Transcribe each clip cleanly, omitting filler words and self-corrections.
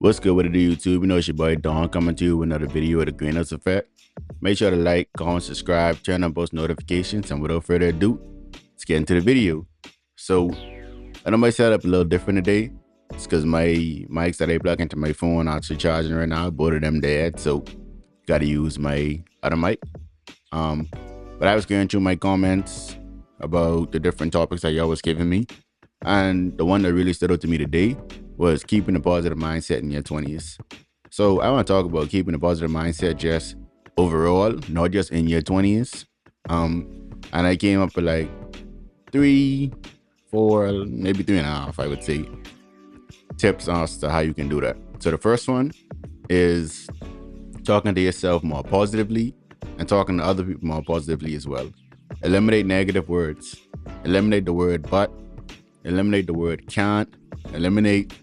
What's good with it, YouTube? You know it's your boy Don coming to you with another video of the Greenhouse Effect. Make sure to like, comment, subscribe, turn on post notifications, and without further ado, let's get into the video. So, I know my setup a little different today. It's because my mics that I plug into my phone are actually charging right now. Both of them dead, so gotta use my other mic. But I was going through my comments about the different topics that y'all was giving me, and the one that really stood out to me today was keeping a positive mindset in your 20s. So I want to talk about keeping a positive mindset just overall, not just in your 20s. And I came up with like 3, 4, maybe 3.5, I would say, tips as to how you can do that. So the first one is talking to yourself more positively and talking to other people more positively as well. Eliminate negative words. Eliminate the word but. Eliminate the word can't. Eliminate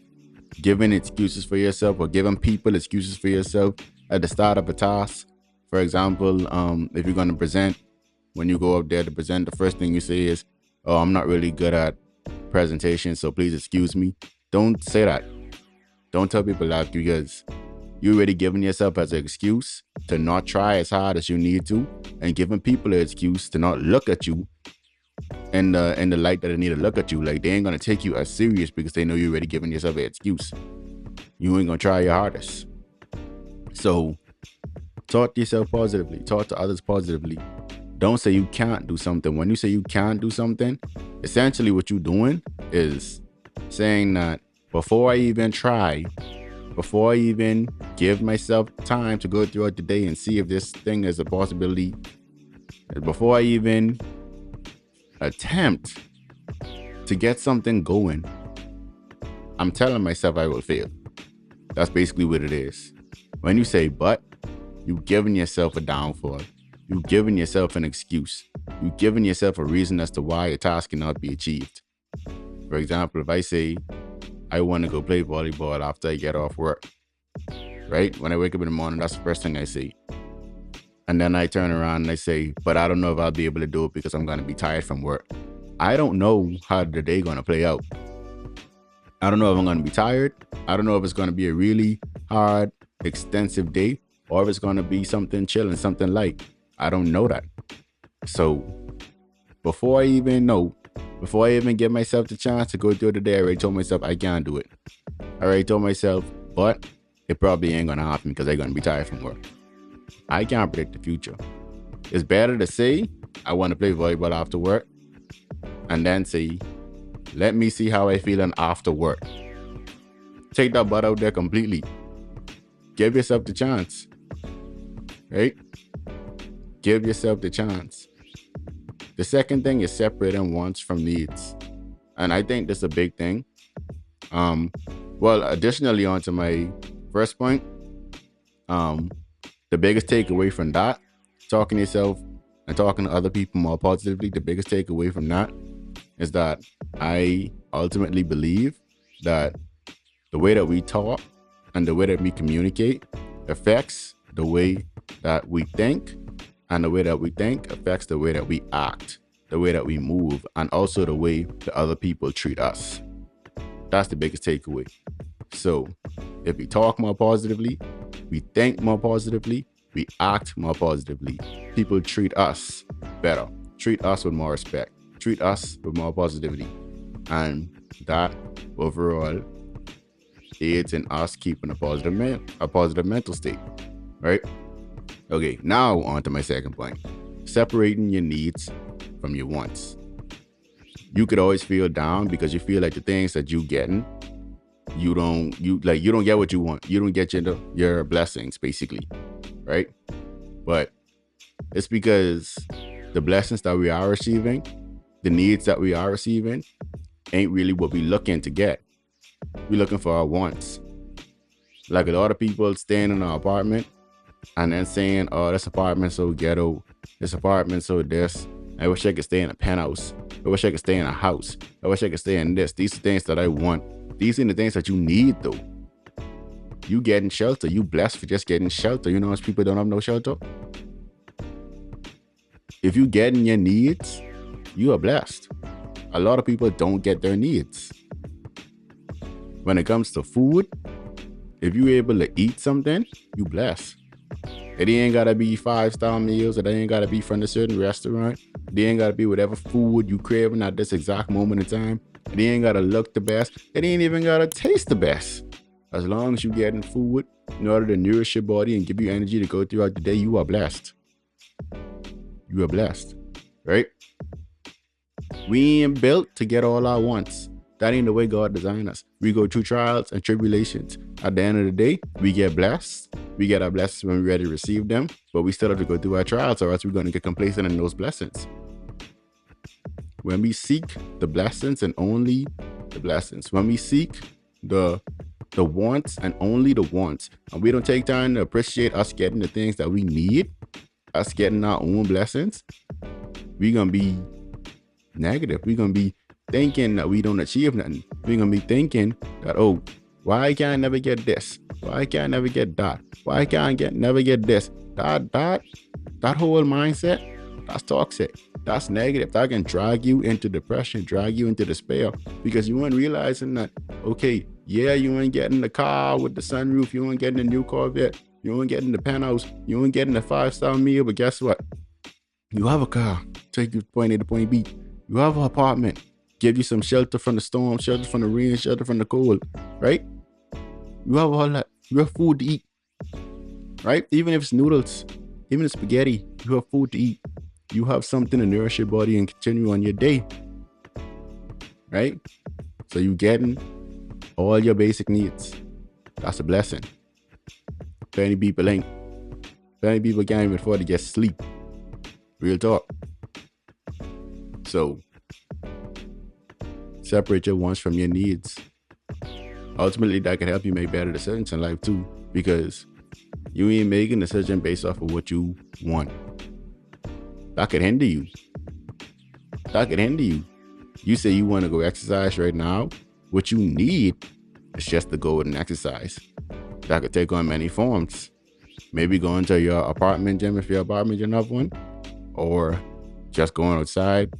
giving excuses for yourself or giving people excuses for yourself at the start of a task. For example, if you're going to present, when you go up there to present, the first thing you say is, "Oh, I'm not really good at presentation, so please excuse me." Don't say that. Don't tell people that, because you're already giving yourself as an excuse to not try as hard as you need to, and giving people an excuse to not look at you in the light that they need to look at you. Like, they ain't gonna take you as serious because they know you're already giving yourself an excuse. You ain't gonna try your hardest. So talk to yourself positively, talk to others positively. Don't say you can't do something. When you say you can't do something, essentially what you're doing is saying that before I even try, before I even give myself time to go throughout the day and see if this thing is a possibility, before I even attempt to get something going, I'm telling myself I will fail. That's basically what it is. When you say but, you're giving yourself a downfall. You're giving yourself an excuse. You're giving yourself a reason as to why a task cannot be achieved. For example, if I say I want to go play volleyball after I get off work, right? When I wake up in the morning, that's the first thing I say. And then I turn around and I say, but I don't know if I'll be able to do it because I'm going to be tired from work. I don't know how the day going to play out. I don't know if I'm going to be tired. I don't know if it's going to be a really hard, extensive day, or if it's going to be something chill and something light. I don't know that. So before I even give myself the chance to go through the day, I already told myself I can't do it. I already told myself, but it probably ain't going to happen because I'm going to be tired from work. I can't predict the future. It's better to say I want to play volleyball after work and then say, let me see how I feeling after work. Take that butt out there completely. Give yourself the chance, right? Give yourself the chance. The second thing is separating wants from needs. And I think that's a big thing. Well, additionally onto my first point, the biggest takeaway from that, talking to yourself and talking to other people more positively, the biggest takeaway from that is that I ultimately believe that the way that we talk and the way that we communicate affects the way that we think, and the way that we think affects the way that we act, the way that we move, and also the way that other people treat us. That's the biggest takeaway. So if we talk more positively, we think more positively, we act more positively, people treat us better, treat us with more respect, treat us with more positivity. And that overall aids in us keeping a positive mental state, right? Okay, now on to my second point. Separating your needs from your wants. You could always feel down because you feel like the things that you getting, you don't get what you want. You don't get your blessings, basically, right? But it's because the blessings that we are receiving, the needs that we are receiving, ain't really what we looking to get. We're looking for our wants. Like a lot of people staying in an apartment and then saying, "Oh, this apartment so ghetto. This apartment so this. I wish I could stay in a penthouse. I wish I could stay in a house. I wish I could stay in this. These are things that I want." These are the things that you need, though. You getting shelter. You blessed for just getting shelter. You know, most people don't have no shelter. If you getting your needs, you are blessed. A lot of people don't get their needs. When it comes to food, If you able to eat something, you blessed. It ain't gotta be 5-star meals, it ain't gotta be from a certain restaurant. It ain't gotta be whatever food you craving at this exact moment in time. It ain't gotta look the best. It ain't even gotta taste the best. As long as you getting food in order to nourish your body and give you energy to go throughout the day, you are blessed. You are blessed, right? We ain't built to get all our wants. That ain't the way God designed us. We go through trials and tribulations. At the end of the day, we get blessed. We get our blessings when we're ready to receive them, but we still have to go through our trials, or else we're going to get complacent in those blessings. When we seek the blessings and only the blessings, when we seek the wants and only the wants, and we don't take time to appreciate us getting the things that we need, us getting our own blessings, we're going to be negative. We're going to be thinking that we don't achieve nothing. We're going to be thinking that, oh, why can't I never get this? Why can't I never get that? Why can't I never get this? That whole mindset, that's toxic. That's negative. That can drag you into depression, drag you into despair, because you weren't realizing that, okay, yeah, you ain't getting the car with the sunroof, you ain't getting a new Corvette, you ain't getting the penthouse, you ain't getting the 5-star meal, but guess what? You have a car, take you from point A to point B. You have an apartment, give you some shelter from the storm, shelter from the rain, shelter from the cold, right? You have all that. You have food to eat, right? Even if it's noodles, even if it's spaghetti, you have food to eat. You have something to nourish your body and continue on your day, right? So you getting all your basic needs. That's a blessing. Many people ain't. Many people can't even afford to get sleep. Real talk. So separate your wants from your needs. Ultimately, that can help you make better decisions in life too, because you ain't making a decision based off of what you want. That could hinder you. That could hinder you. You say you want to go exercise right now. What you need is just to go and exercise. That could take on many forms. Maybe going to your apartment gym if your apartment gym have one, or just going outside,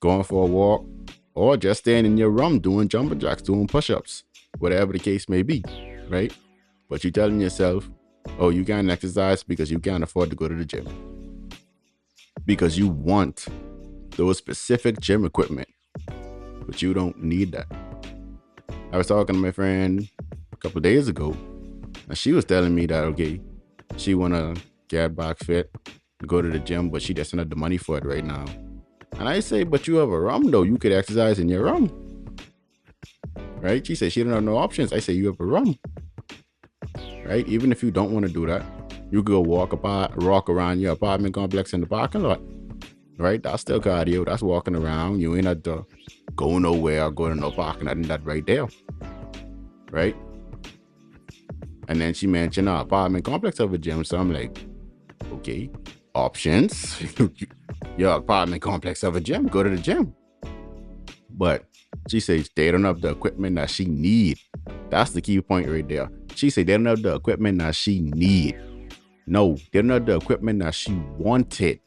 going for a walk, or just staying in your room doing jumping jacks, doing push-ups, whatever the case may be, right? But you're telling yourself, oh, you can't exercise because you can't afford to go to the gym, because you want those specific gym equipment, but you don't need that. I was talking to my friend a couple of days ago, and she was telling me that, okay, she want to get back fit, go to the gym, but she doesn't have the money for it right now. And I say, but you have a room though. You could exercise in your room, right? She said she don't have no options. I say, you have a room, right? Even if you don't want to do that, you could go walk around your apartment complex in the parking lot, right? That's still cardio. That's walking around. You ain't have to go nowhere or go to no parking lot, and that right there, right? And then she mentioned our apartment complex of a gym. So I'm like, okay, options. Your apartment complex of a gym, go to the gym. But she says they don't have the equipment that she need. That's the key point right there. She said they don't have the equipment that she need. No, they don't have the equipment that she wanted.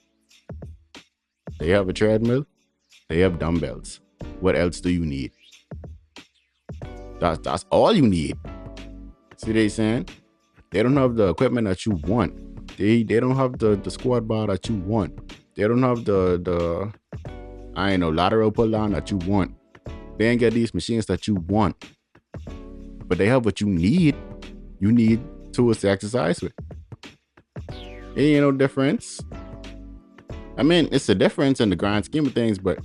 They have a treadmill. They have dumbbells. What else do you need? That's all you need. See what they saying? They don't have the equipment that you want. They don't have the squat bar that you want. They don't have the lateral pull down that you want. They ain't get these machines that you want. But they have what you need. You need tools to exercise with. It ain't no difference. I mean, it's a difference in the grand scheme of things, but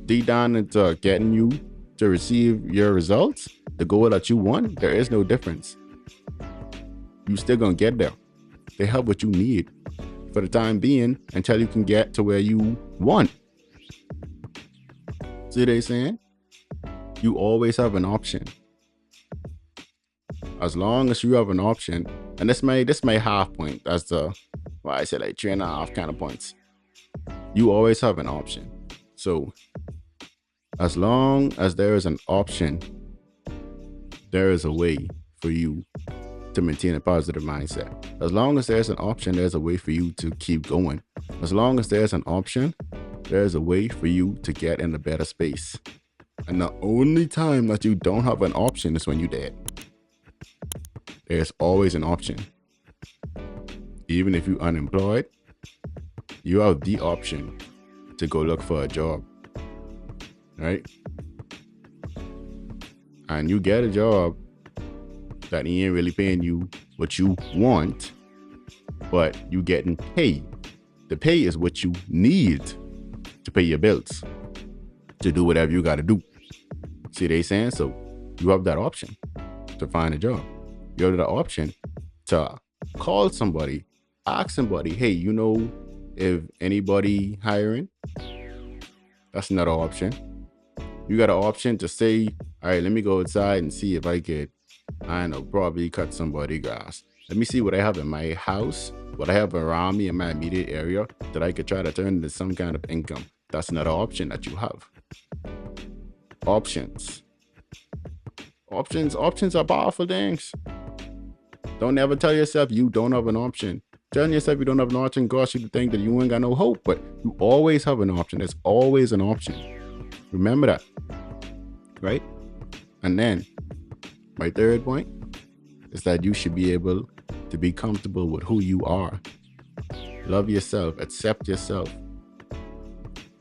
deep down into getting you to receive your results, the goal that you want, there is no difference. You still gonna get there. They have what you need for the time being until you can get to where you want. See what they saying? You always have an option. As long as you have an option, and this may half point. That's the why I said like 3.5 kind of points. You always have an option. So as long as there is an option, there is a way for you to maintain a positive mindset. As long as there's an option, there's a way for you to keep going. As long as there's an option, there's a way for you to get in a better space. And the only time that you don't have an option is when you're dead. There's always an option. Even if you're unemployed, you have the option to go look for a job, right? And you get a job that ain't really paying you what you want, but you getting paid. The pay is what you need to pay your bills, to do whatever you got to do. See what they saying? So you have that option to find a job. You have the option to call somebody, ask somebody, hey, you know, if anybody hiring? That's another option. You got an option to say, all right, let me go outside and see if I could, I don't know, probably cut somebody grass. Let me see what I have in my house, what I have around me in my immediate area that I could try to turn into some kind of income. That's another option that you have. Options are powerful things. Don't ever tell yourself you don't have an option. Telling yourself you don't have an option causes you to think that you ain't got no hope, but you always have an option. There's always an option. Remember that, right? And then my third point is that you should be able to be comfortable with who you are. Love yourself, accept yourself.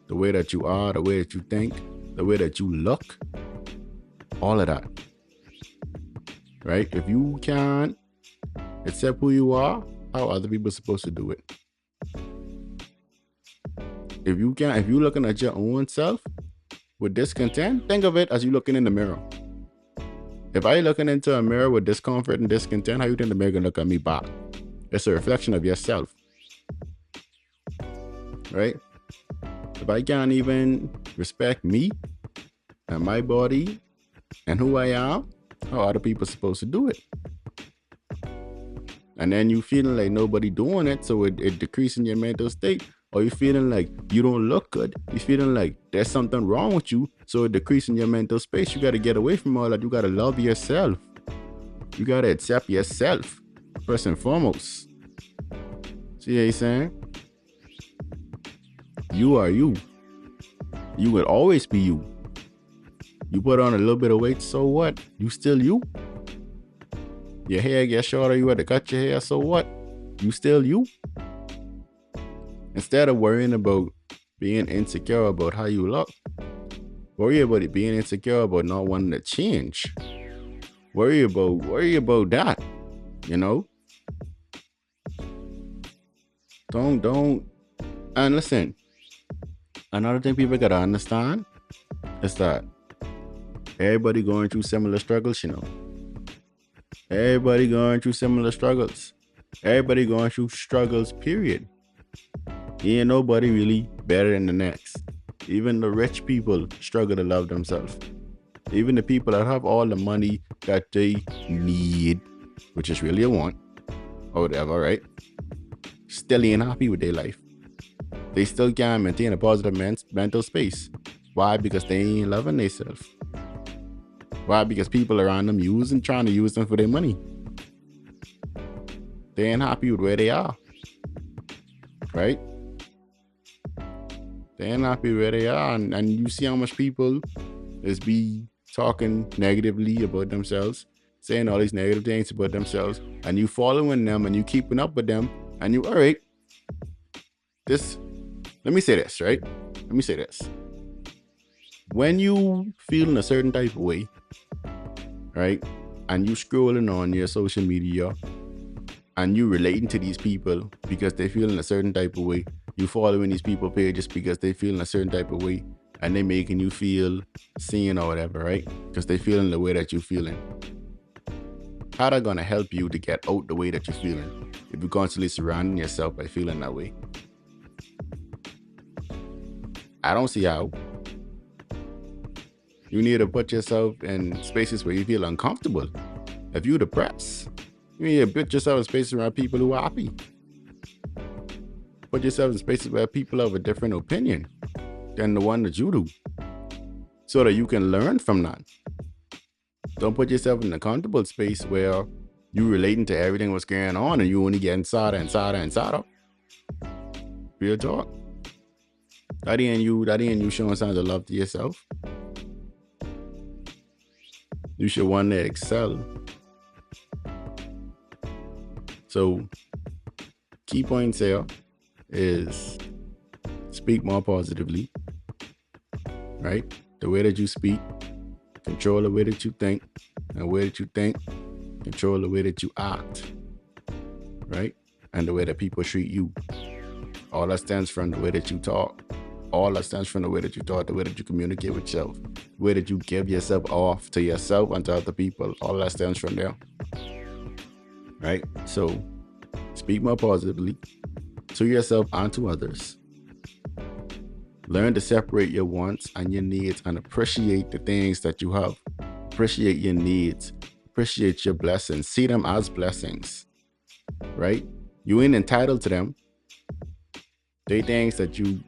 The way that you are, the way that you think, the way that you look, all of that, right? If you can't accept who you are, how are other people supposed to do it? If you're looking at your own self with discontent, think of it as you looking in the mirror. If I looking into a mirror with discomfort and discontent, how you think the mirror gonna look at me back? It's a reflection of yourself, right? If I can't even respect me and my body and who I am, how are other people supposed to do it? And then you feeling like nobody doing it, so it decreasing your mental state. Or you feeling like you don't look good. You feeling like there's something wrong with you, so it decreasing your mental space. You got to get away from all that. You got to love yourself. You got to accept yourself first and foremost. See what I'm saying? You are you. You will always be you. You put on a little bit of weight, so what? You still you. Your hair gets shorter, you had to cut your hair, so what? You still you. Instead of worrying about being insecure about how you look, worry about it being insecure about not wanting to change. Worry about that, you know? Don't. And listen, another thing people gotta understand is that everybody going through similar struggles, you know? Everybody going through similar struggles. Everybody going through struggles, period. Ain't nobody really better than the next. Even the rich people struggle to love themselves. Even the people that have all the money that they need, which is really a want, or whatever, right? Still ain't happy with their life. They still can't maintain a positive mental space. Why? Because they ain't loving themselves. Why? Because people around them trying to use them for their money. They ain't happy with where they are. Right? They ain't happy where they are. And you see how much people is be talking negatively about themselves, saying all these negative things about themselves, and you following them and you keeping up with them, and you, all right, let me say this, right? Let me say this. When you feel in a certain type of way, right, and you scrolling on your social media and you relating to these people because they feel in a certain type of way, you following these people pages because they feel in a certain type of way, and they making you feel seen or whatever, right? Because they feeling the way that you're feeling. How that gonna help you to get out the way that you're feeling if you're constantly surrounding yourself by feeling that way? I don't see how. You need to put yourself in spaces where you feel uncomfortable. If you're depressed, you need to put yourself in spaces around people who are happy. Put yourself in spaces where people have a different opinion than the one that you do, so that you can learn from that. Don't put yourself in a comfortable space where you relating to everything what's going on and you only getting sadder and sadder and sadder. Real talk. That ain't you showing signs of love to yourself. You should want to excel. So key points here is speak more positively, right? The way that you speak, control the way that you think, and the way that you think, control the way that you act, right? And the way that people treat you. All that stems from the way that you talk. All that stems from the way that you talk, the way that you communicate with yourself, the way that you give yourself off to yourself and to other people. All that stems from there, right? So speak more positively to yourself and to others. Learn to separate your wants and your needs and appreciate the things that you have. Appreciate your needs. Appreciate your blessings. See them as blessings, right? You ain't entitled to them. They things that you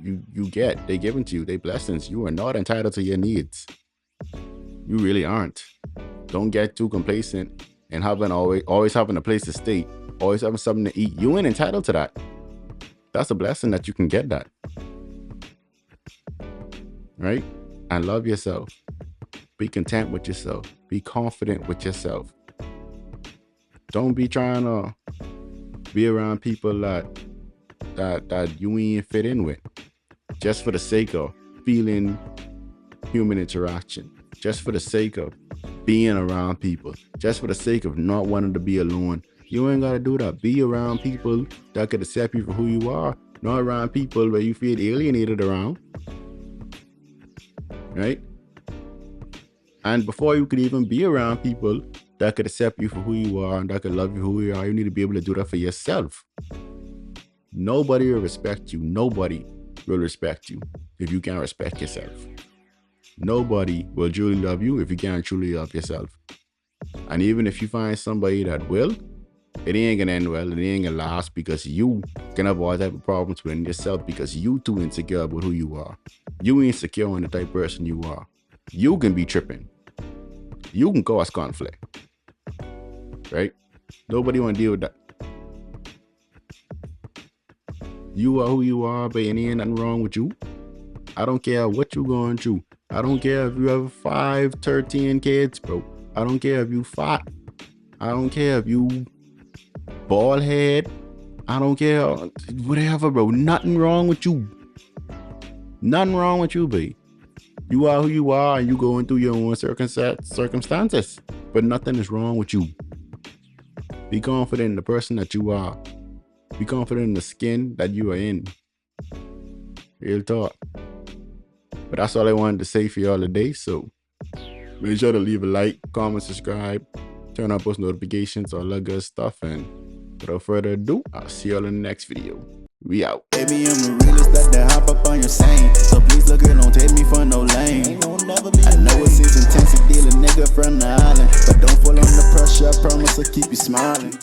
get. They given to you. They blessings. You are not entitled to your needs. You really aren't. Don't get too complacent and always having a place to stay, always having something to eat. You ain't entitled to that. That's a blessing that you can get that. Right? And love yourself. Be content with yourself. Be confident with yourself. Don't be trying to be around people that you ain't fit in with, just for the sake of feeling human interaction, just for the sake of being around people, just for the sake of not wanting to be alone. You ain't gotta do that. Be around people that could accept you for who you are, not around people where you feel alienated around, right? And before you could even be around people that could accept you for who you are and that could love you for who you are, you need to be able to do that for yourself. Nobody will respect you. Nobody will respect you if you can't respect yourself. Nobody will truly love you if you can't truly love yourself. And even if you find somebody that will, it ain't gonna end well. It ain't gonna last, because you can have all type of problems within yourself because you too insecure about who you are. You insecure in the type of person you are. You can be tripping. You can cause conflict, right? Nobody want to deal with that. You are who you are, but it ain't nothing wrong with you. I don't care what you're going through. I don't care if you have 5, 13 kids, bro. I don't care if you fat. I don't care if you bald head. I don't care. Whatever, bro. Nothing wrong with you. Nothing wrong with you, babe. You are who you are, and you going through your own circumstances, but nothing is wrong with you. Be confident in the person that you are. Be confident in the skin that you are in. Real talk. But that's all I wanted to say for y'all today. So make sure to leave a like, comment, subscribe, turn on post notifications, all that good stuff. And without further ado, I'll see y'all in the next video. We out. Baby, I'm the realest that hop up on your same. So please look it, don't take me for no lame. I know it's intense to deal a nigga from the island, but don't fall under pressure, I promise I'll keep you smiling.